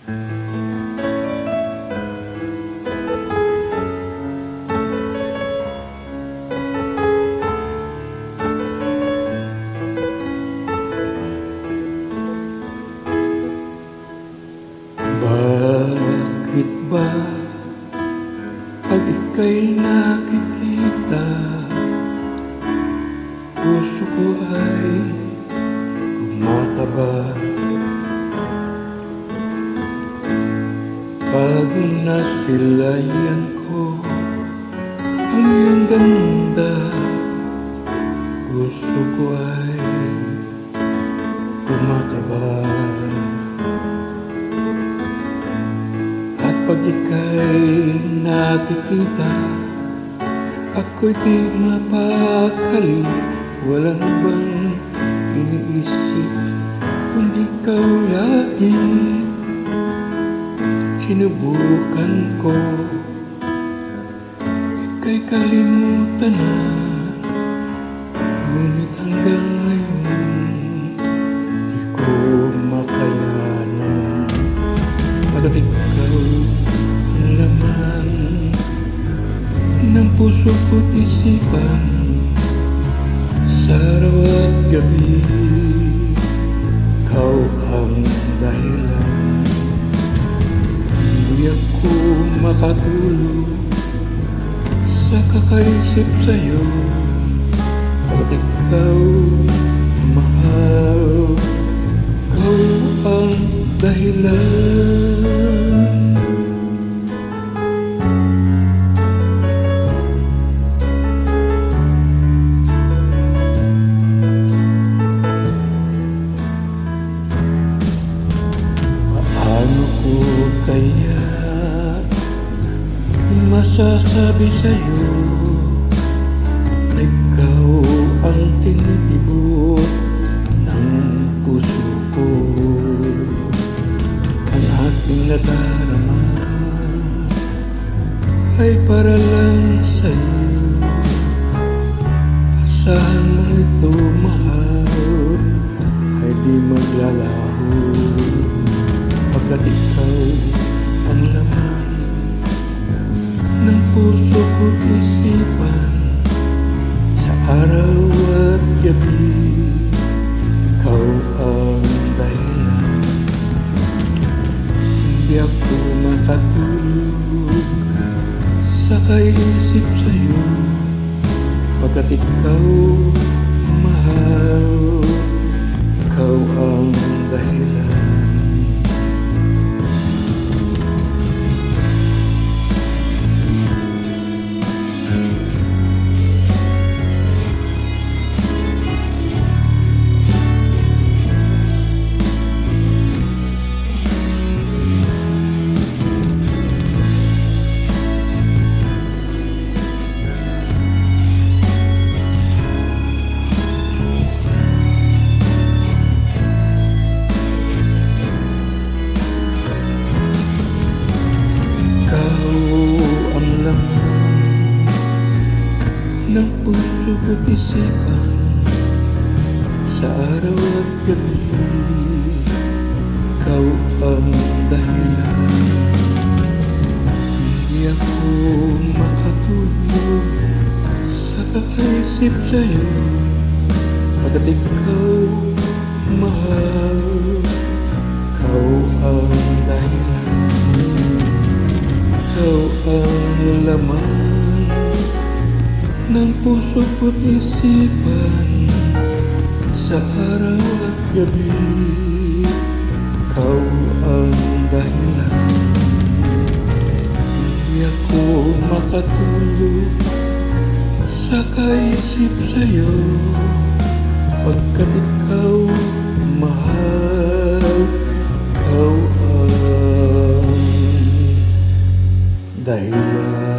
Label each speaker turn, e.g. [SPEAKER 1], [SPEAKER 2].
[SPEAKER 1] Bakit ba pag ika'y nakikita, puso ko ay kumakaba? Pag nasilayan ko ang iyong ganda, gusto ko ay kumakaba. At pag ika'y nakikita, ako'y di mapakali. Walang bang iniisip kundi ikaw lagi. Sinubukan ko ika'y kalimutan na, ngunit hanggang ngayon di ko makayanan. Pagkat ikaw ang laman ng puso ko't isipan, sa araw at gabi ikaw ang dahilan. Hindi ako makatulog sa kakaisip sa'yo, pagkat ikaw mahal, ikaw ang dahilan. Paano ko kaya masasabi sa'yo na ikaw ang tinitibok ng puso ko? Ang aking nadarama ay para lang sa'yo. Asahan mo ito, mahal, ay di maglalaho, pagkat ikaw ang laman ng puso ko't isipan, sa araw at gabi ikaw ang dahilan. Hindi ako makatulog sa kaisip sa'yo, pagkat ikaw mahal, ikaw ang dahilan. Ng puso ko't isipan, sa araw at gabi ikaw ang dahilan. Hindi ako makatulog sa kakaisip sa'yo, pagkat ikaw mahal, ikaw ang dahilan. Ikaw ang laman ng puso ko't isipan, sa araw at gabi ikaw ang dahilan. Hindi ako makatulog sa kaisip sa'yo, pagkat ikaw mahal, ikaw ang dahilan.